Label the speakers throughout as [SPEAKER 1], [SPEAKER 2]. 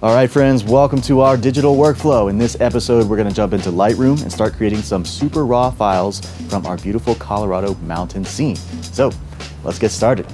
[SPEAKER 1] All right, friends, welcome to our digital workflow. In this episode, we're going to jump into Lightroom and start creating some super raw files from our beautiful Colorado mountain scene. So let's get started.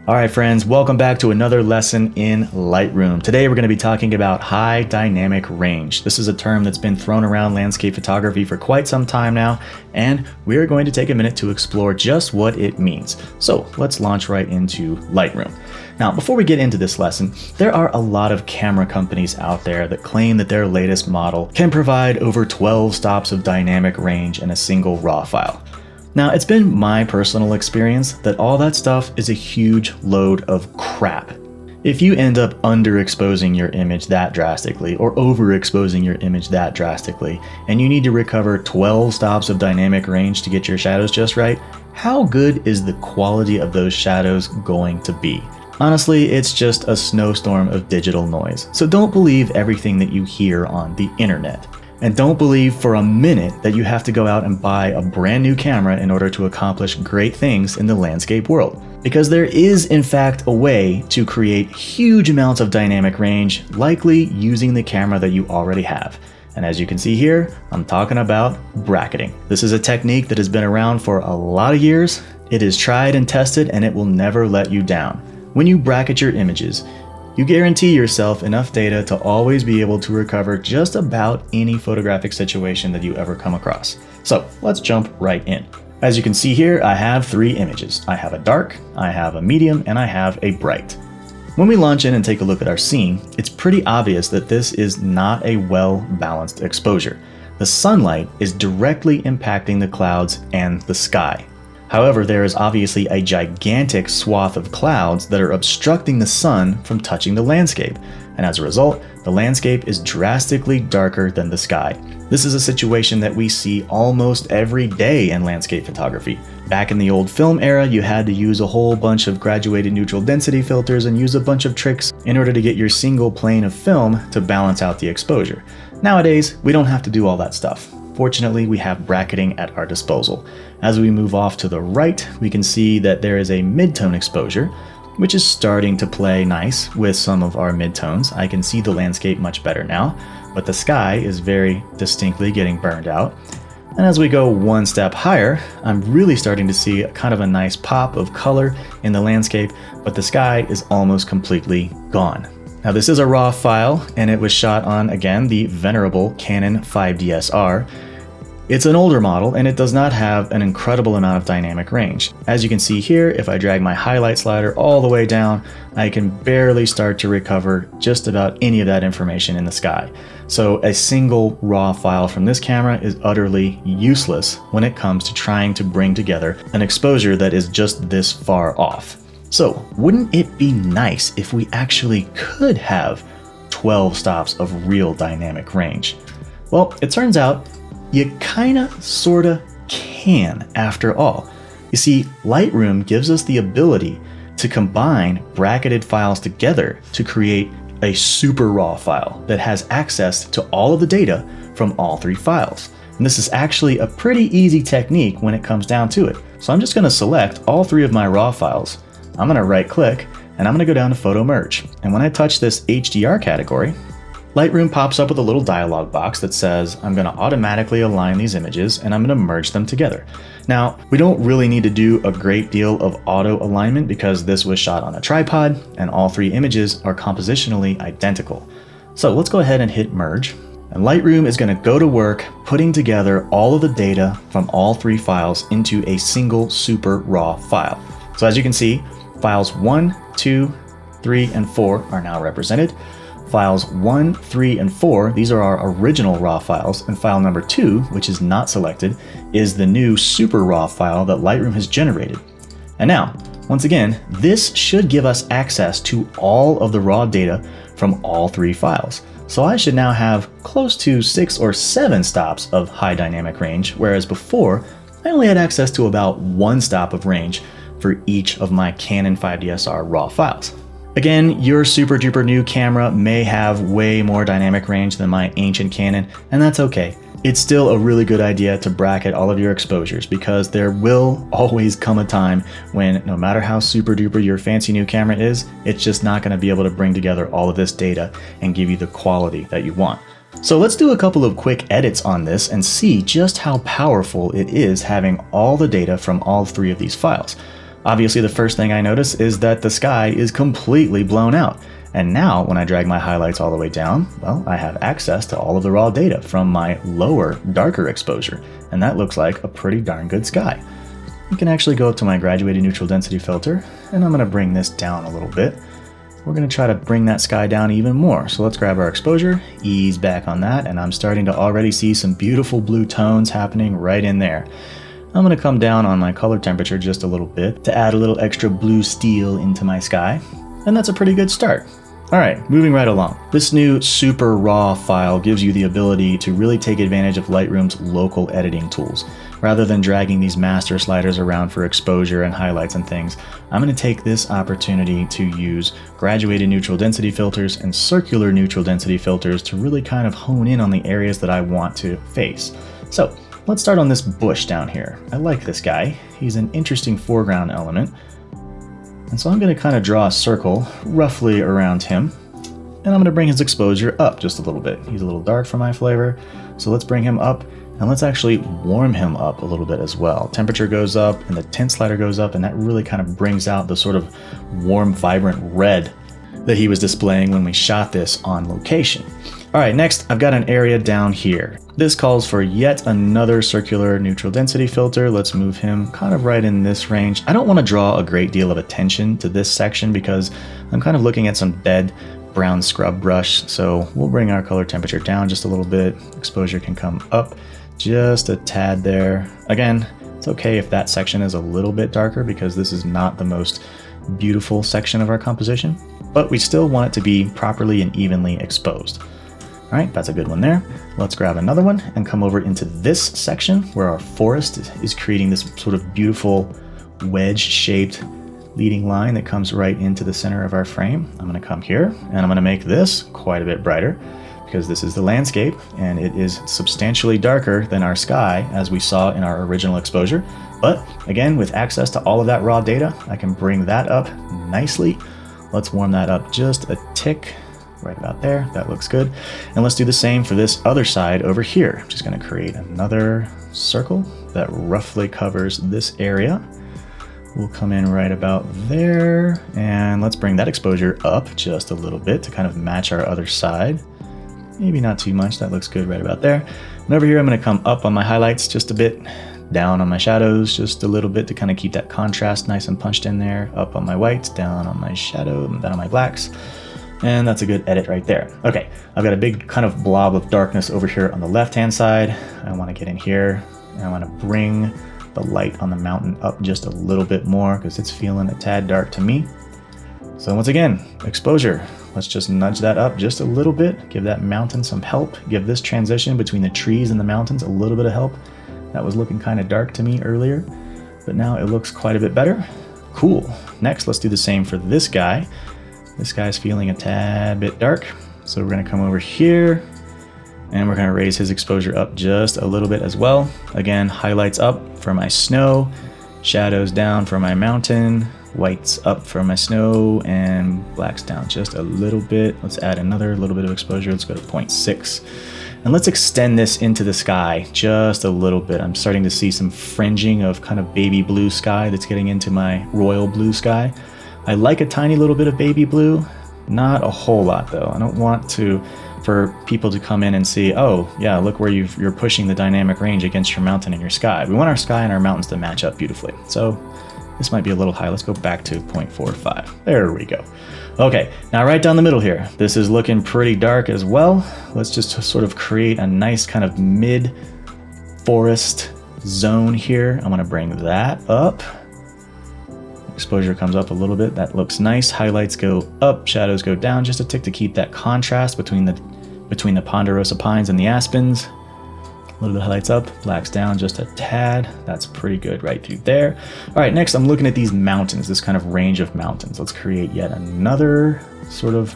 [SPEAKER 1] All right, friends, welcome back to another lesson in Lightroom. Today, we're going to be talking about high dynamic range. This is a term that's been thrown around landscape photography for quite some time now, and we're going to take a minute to explore just what it means. So let's launch right into Lightroom. Now, before we get into this lesson, there are a lot of camera companies out there that claim that their latest model can provide over 12 stops of dynamic range in a single RAW file. Now, it's been my personal experience that all that stuff is a huge load of crap. If you end up underexposing your image that drastically or overexposing your image that drastically, and you need to recover 12 stops of dynamic range to get your shadows just right, how good is the quality of those shadows going to be? Honestly, it's just a snowstorm of digital noise. So don't believe everything that you hear on the internet. And don't believe for a minute that you have to go out and buy a brand new camera in order to accomplish great things in the landscape world. Because there is, in fact, a way to create huge amounts of dynamic range, likely using the camera that you already have. And as you can see here, I'm talking about bracketing. This is a technique that has been around for a lot of years. It is tried and tested, and it will never let you down. When you bracket your images, you guarantee yourself enough data to always be able to recover just about any photographic situation that you ever come across. So let's jump right in. As you can see here, I have three images. I have a dark, I have a medium, and I have a bright. When we launch in and take a look at our scene, it's pretty obvious that this is not a well-balanced exposure. The sunlight is directly impacting the clouds and the sky. However, there is obviously a gigantic swath of clouds that are obstructing the sun from touching the landscape, and as a result, the landscape is drastically darker than the sky. This is a situation that we see almost every day in landscape photography. Back in the old film era, you had to use a whole bunch of graduated neutral density filters and use a bunch of tricks in order to get your single plane of film to balance out the exposure. Nowadays, we don't have to do all that stuff. Fortunately, we have bracketing at our disposal. As we move off to the right, we can see that there is a midtone exposure, which is starting to play nice with some of our midtones. I can see the landscape much better now, but the sky is very distinctly getting burned out. And as we go one step higher, I'm really starting to see kind of a nice pop of color in the landscape, but the sky is almost completely gone. Now, this is a RAW file, and it was shot on, again, the venerable Canon 5DSR. It's an older model, and it does not have an incredible amount of dynamic range. As you can see here, if I drag my highlight slider all the way down, I can barely start to recover just about any of that information in the sky. So a single RAW file from this camera is utterly useless when it comes to trying to bring together an exposure that is just this far off. So wouldn't it be nice if we actually could have 12 stops of real dynamic range? Well, it turns out you kinda, sorta can after all. You see, Lightroom gives us the ability to combine bracketed files together to create a super raw file that has access to all of the data from all three files. And this is actually a pretty easy technique when it comes down to it. So I'm just gonna select all three of my raw files. I'm gonna right click and I'm gonna go down to Photo Merge. And when I touch this HDR category, Lightroom pops up with a little dialog box that says, I'm gonna automatically align these images and I'm gonna merge them together. Now, we don't really need to do a great deal of auto alignment because this was shot on a tripod and all three images are compositionally identical. So let's go ahead and hit merge. And Lightroom is gonna go to work putting together all of the data from all three files into a single super raw file. So as you can see, files 1, 2, 3, and 4 are now represented. Files 1, 3, and 4, these are our original RAW files, and file number 2, which is not selected, is the new super RAW file that Lightroom has generated. And now, once again, this should give us access to all of the raw data from all three files. So I should now have close to 6 or 7 stops of high dynamic range, whereas before, I only had access to about 1 stop of range for each of my Canon 5DSR RAW files. Again, your super duper new camera may have way more dynamic range than my ancient Canon, and that's okay. It's still a really good idea to bracket all of your exposures, because there will always come a time when, no matter how super duper your fancy new camera is, it's just not going to be able to bring together all of this data and give you the quality that you want. So let's do a couple of quick edits on this and see just how powerful it is having all the data from all three of these files. Obviously, the first thing I notice is that the sky is completely blown out. And now when I drag my highlights all the way down, well, I have access to all of the raw data from my lower, darker exposure. And that looks like a pretty darn good sky. You can actually go up to my graduated neutral density filter, and I'm gonna bring this down a little bit. We're gonna try to bring that sky down even more. So let's grab our exposure, ease back on that, and I'm starting to already see some beautiful blue tones happening right in there. I'm gonna come down on my color temperature just a little bit to add a little extra blue steel into my sky. And that's a pretty good start. All right, moving right along. This new super raw file gives you the ability to really take advantage of Lightroom's local editing tools. Rather than dragging these master sliders around for exposure and highlights and things, I'm going to take this opportunity to use graduated neutral density filters and circular neutral density filters to really kind of hone in on the areas that I want to face. So let's start on this bush down here. I like this guy. He's an interesting foreground element. And so I'm going to kind of draw a circle roughly around him, and I'm going to bring his exposure up just a little bit. He's a little dark for my flavor, so let's bring him up, and let's actually warm him up a little bit as well. Temperature goes up, and the tint slider goes up, and that really kind of brings out the sort of warm, vibrant red that he was displaying when we shot this on location. All right, next I've got an area down here. This calls for yet another circular neutral density filter. Let's move him kind of right in this range. I don't want to draw a great deal of attention to this section because I'm kind of looking at some dead brown scrub brush. So we'll bring our color temperature down just a little bit. Exposure can come up just a tad there. Again, it's okay if that section is a little bit darker because this is not the most beautiful section of our composition, but we still want it to be properly and evenly exposed. All right, that's a good one there. Let's grab another one and come over into this section where our forest is creating this sort of beautiful wedge-shaped leading line that comes right into the center of our frame. I'm going to come here and I'm going to make this quite a bit brighter because this is the landscape and it is substantially darker than our sky as we saw in our original exposure. But again, with access to all of that raw data, I can bring that up nicely. Let's warm that up just a tick. Right about there, that looks good. And let's do the same for this other side over here. I'm just going to create another circle that roughly covers this area. We'll come in right about there, and let's bring that exposure up just a little bit to kind of match our other side. Maybe not too much, that looks good right about there. And over here I'm going to come up on my highlights just a bit, down on my shadows just a little bit to kind of keep that contrast nice and punched in there, up on my whites, down on my shadow, and down on my blacks. And that's a good edit right there. Okay, I've got a big kind of blob of darkness over here on the left-hand side. I want to get in here and I want to bring the light on the mountain up just a little bit more because it's feeling a tad dark to me. So once again, exposure. Let's just nudge that up just a little bit, give that mountain some help, give this transition between the trees and the mountains a little bit of help. That was looking kind of dark to me earlier, but now it looks quite a bit better. Cool. Next, let's do the same for this guy. This guy's feeling a tad bit dark, so we're going to come over here and we're going to raise his exposure up just a little bit as well. Again, highlights up for my snow, shadows down for my mountain, whites up for my snow, and blacks down just a little bit. Let's add another little bit of exposure. Let's go to 0.6. And let's extend this into the sky just a little bit. I'm starting to see some fringing of kind of baby blue sky that's getting into my royal blue sky. I like a tiny little bit of baby blue, not a whole lot though. I don't want for people to come in and see, oh yeah, look where you're pushing the dynamic range against your mountain and your sky. We want our sky and our mountains to match up beautifully. So this might be a little high. Let's go back to 0.45. There we go. Okay, now right down the middle here. This is looking pretty dark as well. Let's just sort of create a nice kind of mid-forest zone here. I'm gonna bring that up. Exposure comes up a little bit. That looks nice. Highlights go up, shadows go down just a tick to keep that contrast between the ponderosa pines and the aspens. A little bit of highlights up, blacks down just a tad. That's pretty good right through there. All right, next I'm looking at these mountains, this kind of range of mountains. Let's create yet another sort of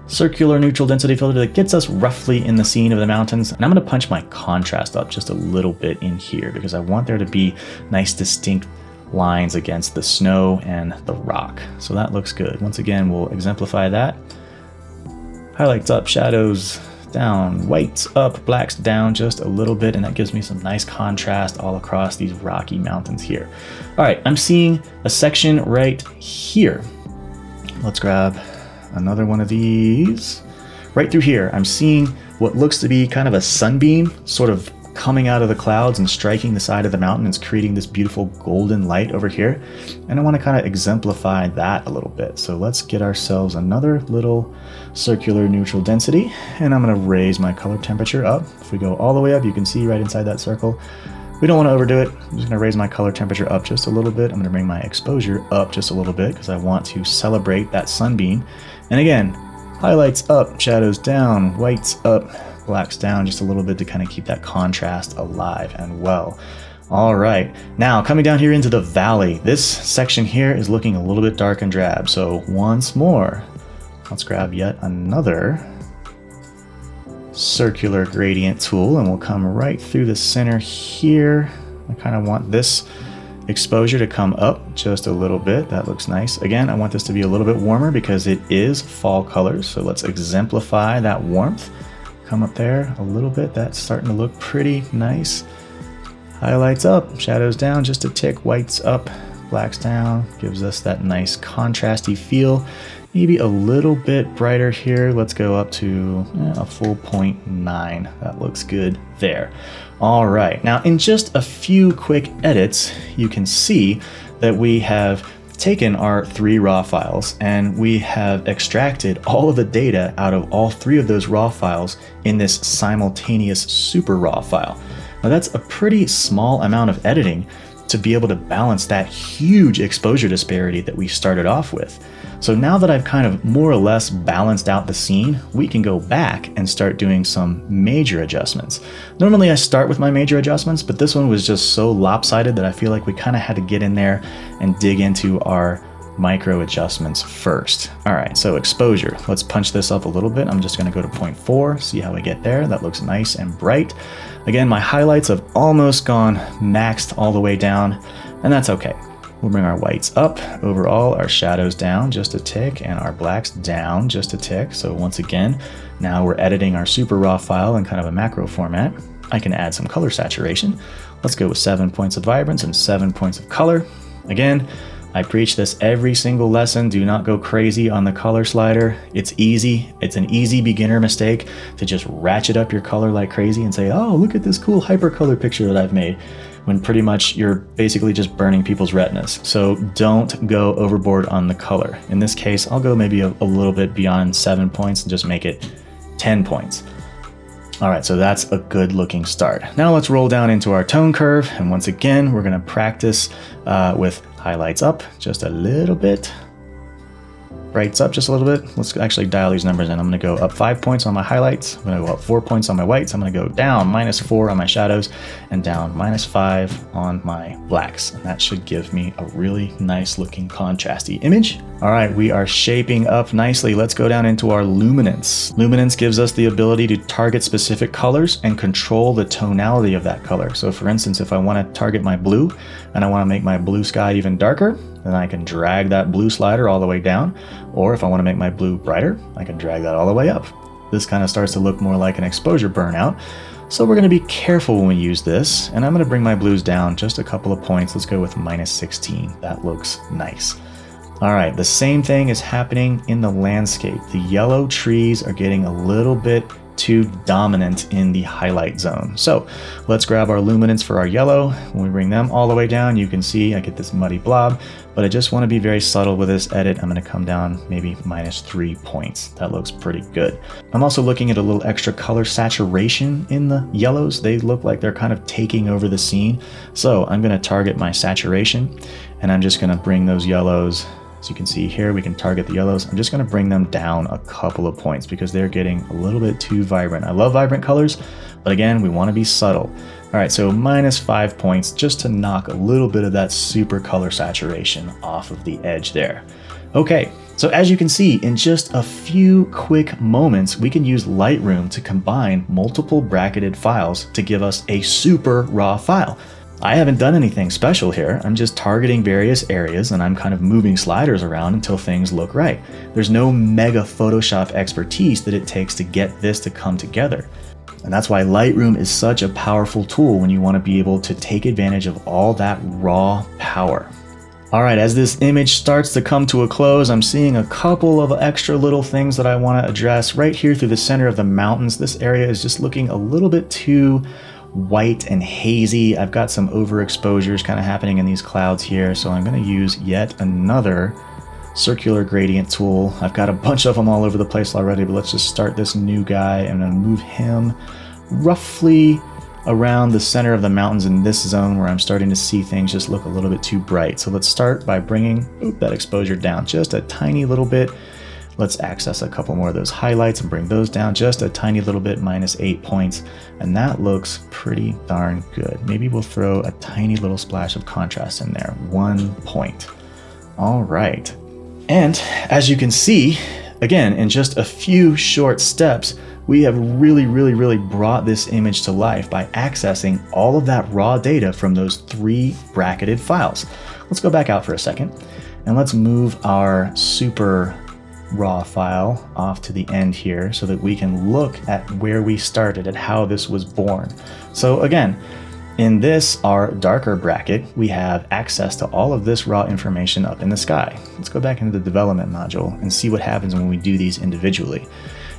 [SPEAKER 1] circular neutral density filter that gets us roughly in the scene of the mountains. And I'm going to punch my contrast up just a little bit in here because I want there to be nice distinct lines against the snow and the rock. So that looks good. Once again, we'll exemplify that. Highlights up, shadows down, whites up, blacks down just a little bit, and that gives me some nice contrast all across these rocky mountains here. All right, I'm seeing a section right here. Let's grab another one of these. Right through here, I'm seeing what looks to be kind of a sunbeam sort of coming out of the clouds and striking the side of the mountain. It's creating this beautiful golden light over here. And I want to kind of exemplify that a little bit. So let's get ourselves another little circular neutral density. And I'm going to raise my color temperature up. If we go all the way up, you can see right inside that circle. We don't want to overdo it. I'm just going to raise my color temperature up just a little bit. I'm going to bring my exposure up just a little bit because I want to celebrate that sunbeam. And again, highlights up, shadows down, whites up, blacks down just a little bit to kind of keep that contrast alive and well. All right, now coming down here into the valley, this section here is looking a little bit dark and drab. So once more, let's grab yet another circular gradient tool and we'll come right through the center here. I kind of want this exposure to come up just a little bit. That looks nice. Again, I want this to be a little bit warmer because it is fall colors. So let's exemplify that warmth. Come up there a little bit. That's starting to look pretty nice. Highlights up, shadows down just a tick, whites up, blacks down. Gives us that nice contrasty feel. Maybe a little bit brighter here. Let's go up to a full 0.9. That looks good there. All right, now in just a few quick edits, you can see that we have taken our 3 raw files and we have extracted all of the data out of all 3 of those raw files in this simultaneous super raw file. Now that's a pretty small amount of editing to be able to balance that huge exposure disparity that we started off with. So now that I've kind of more or less balanced out the scene, we can go back and start doing some major adjustments. Normally I start with my major adjustments, but this one was just so lopsided that I feel like we kind of had to get in there and dig into our micro adjustments first. All right, so exposure, let's punch this up a little bit. I'm just gonna go to 0.4, see how we get there. That looks nice and bright. Again, my highlights have almost gone maxed all the way down, and that's okay. We'll bring our whites up, overall our shadows down just a tick, and our blacks down just a tick. So once again, now we're editing our super raw file in kind of a macro format. I can add some color saturation. Let's go with 7 points of vibrance and 7 points of color. Again, I preach this every single lesson. Do not go crazy on the color slider. It's easy. It's an easy beginner mistake to just ratchet up your color like crazy and say, oh, look at this cool hypercolor picture that I've made, when pretty much you're basically just burning people's retinas. So don't go overboard on the color. In this case, I'll go maybe a little bit beyond 7 points and just make it 10 points. All right, so that's a good looking start. Now let's roll down into our tone curve. And once again, we're gonna practice with highlights up just a little bit, brights up just a little bit. Let's actually dial these numbers in. I'm gonna go up 5 points on my highlights. I'm gonna go up 4 points on my whites. I'm gonna go down -4 on my shadows and down -5 on my blacks. And that should give me a really nice looking contrasty image. All right, we are shaping up nicely. Let's go down into our luminance. Luminance gives us the ability to target specific colors and control the tonality of that color. So for instance, if I wanna target my blue and I wanna make my blue sky even darker, then I can drag that blue slider all the way down. Or if I want to make my blue brighter, I can drag that all the way up. This kind of starts to look more like an exposure burnout. So we're going to be careful when we use this. And I'm going to bring my blues down just a couple of points. Let's go with -16. That looks nice. All right, the same thing is happening in the landscape. The yellow trees are getting a little bit too dominant in the highlight zone. So let's grab our luminance for our yellow. When we bring them all the way down, you can see I get this muddy blob, but I just want to be very subtle with this edit. I'm going to come down maybe -3 points. That looks pretty good. I'm also looking at a little extra color saturation in the yellows. They look like they're kind of taking over the scene. So I'm going to target my saturation and I'm just going to bring those yellows. As you can see here, we can target the yellows. I'm just going to bring them down a couple of points because they're getting a little bit too vibrant. I love vibrant colors, but again, we want to be subtle. All right, so -5 points just to knock a little bit of that super color saturation off of the edge there. Okay, So as you can see, in just a few quick moments, we can use Lightroom to combine multiple bracketed files to give us a super raw file. I haven't done anything special here. I'm just targeting various areas and I'm kind of moving sliders around until things look right. There's no mega Photoshop expertise that it takes to get this to come together. And that's why Lightroom is such a powerful tool when you want to be able to take advantage of all that raw power. All right, as this image starts to come to a close, I'm seeing a couple of extra little things that I want to address. Right here through the center of the mountains, this area is just looking a little bit too white and hazy. I've got some overexposures kind of happening in these clouds here, so I'm going to use yet another circular gradient tool. I've got a bunch of them all over the place already, but let's just start this new guy. I'm going to move him roughly around the center of the mountains in this zone where I'm starting to see things just look a little bit too bright. So let's start by bringing that exposure down just a tiny little bit. Let's access a couple more of those highlights and bring those down just a tiny little bit, -8 points. And that looks pretty darn good. Maybe we'll throw a tiny little splash of contrast in there, 1 point. All right. And as you can see, again, in just a few short steps, we have really brought this image to life by accessing all of that raw data from those 3 bracketed files. Let's go back out for a second and let's move our super raw file off to the end here so that we can look at where we started, at how this was born. So again, in this, our darker bracket, we have access to all of this raw information up in the sky. Let's go back into the development module and see what happens when we do these individually.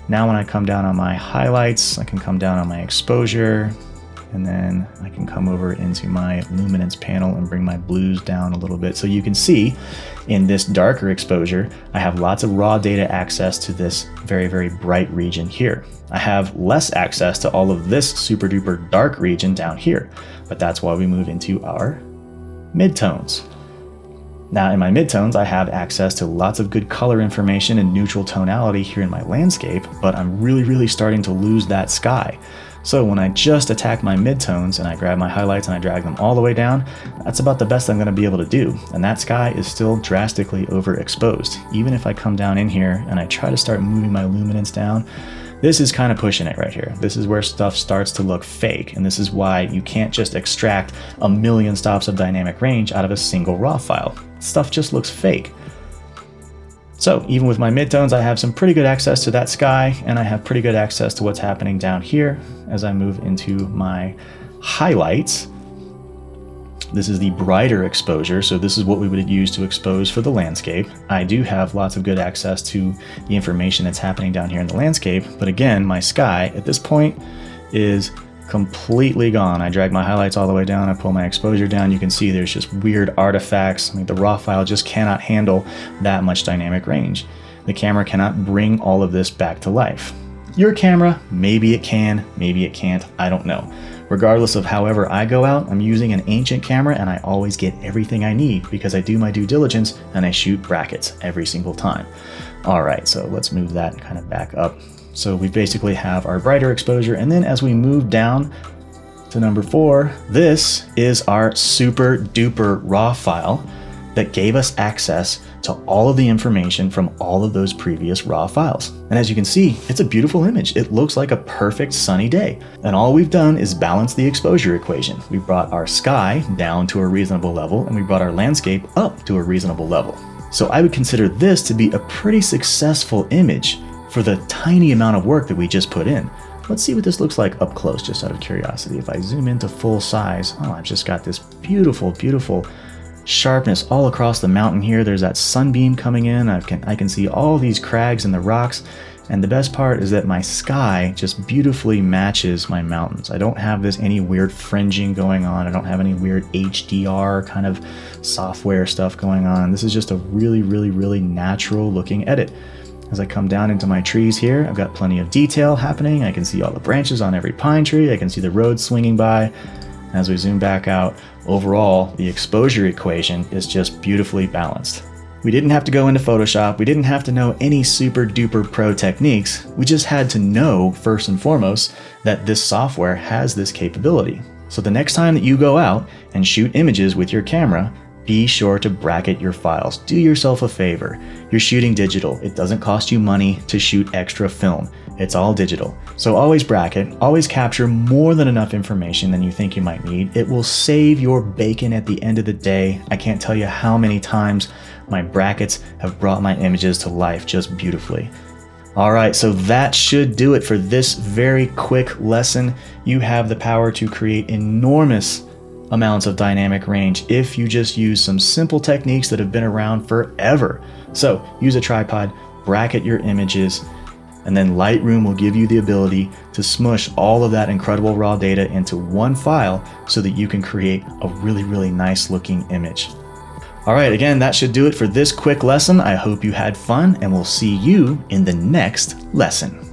[SPEAKER 1] Now when I come down on my highlights, I can come down on my exposure, and then I can come over into my luminance panel and bring my blues down a little bit. So you can see in this darker exposure, I have lots of raw data access to this very bright region here. I have less access to all of this super duper dark region down here, but that's why we move into our midtones. Now in my midtones, I have access to lots of good color information and neutral tonality here in my landscape, but I'm really starting to lose that sky. So when I just attack my midtones and I grab my highlights and I drag them all the way down, that's about the best I'm going to be able to do. And that sky is still drastically overexposed. Even if I come down in here and I try to start moving my luminance down, this is kind of pushing it right here. This is where stuff starts to look fake. And this is why you can't just extract a million stops of dynamic range out of a single raw file. Stuff just looks fake. So even with my midtones, I have some pretty good access to that sky, and I have pretty good access to what's happening down here as I move into my highlights. This is the brighter exposure, so this is what we would use to expose for the landscape. I do have lots of good access to the information that's happening down here in the landscape, but again, my sky at this point is completely gone. I drag my highlights all the way down, I pull my exposure down, you can see there's just weird artifacts. I mean, the raw file just cannot handle that much dynamic range. The camera cannot bring all of this back to life. Your camera, maybe it can, maybe it can't, I don't know. Regardless of however I go out, I'm using an ancient camera and I always get everything I need because I do my due diligence and I shoot brackets every single time. All right, so let's move that kind of back up. So we basically have our brighter exposure, and then as we move down to number 4, this is our super duper raw file that gave us access to all of the information from all of those previous raw files. And as you can see, it's a beautiful image. It looks like a perfect sunny day. And all we've done is balance the exposure equation. We brought our sky down to a reasonable level, and we brought our landscape up to a reasonable level. So I would consider this to be a pretty successful image for the tiny amount of work that we just put in. Let's see what this looks like up close, just out of curiosity. If I zoom into full size, oh, I've just got this beautiful sharpness all across the mountain here. There's that sunbeam coming in. I can see all these crags and the rocks. And the best part is that my sky just beautifully matches my mountains. I don't have any weird fringing going on. I don't have any weird HDR kind of software stuff going on. This is just a really natural looking edit. As I come down into my trees here, I've got plenty of detail happening. I can see all the branches on every pine tree. I can see the road swinging by. As we zoom back out, overall, the exposure equation is just beautifully balanced. We didn't have to go into Photoshop. We didn't have to know any super duper pro techniques. We just had to know, first and foremost, that this software has this capability. So the next time that you go out and shoot images with your camera, be sure to bracket your files. Do yourself a favor. You're shooting digital. It doesn't cost you money to shoot extra film. It's all digital. So always bracket, always capture more than enough information than you think you might need. It will save your bacon at the end of the day. I can't tell you how many times my brackets have brought my images to life just beautifully. All right, so that should do it for this very quick lesson. You have the power to create enormous amounts of dynamic range if you just use some simple techniques that have been around forever. So use a tripod, bracket your images, and then Lightroom will give you the ability to smush all of that incredible raw data into one file so that you can create a really, really nice looking image. All right, again, that should do it for this quick lesson. I hope you had fun, and we'll see you in the next lesson.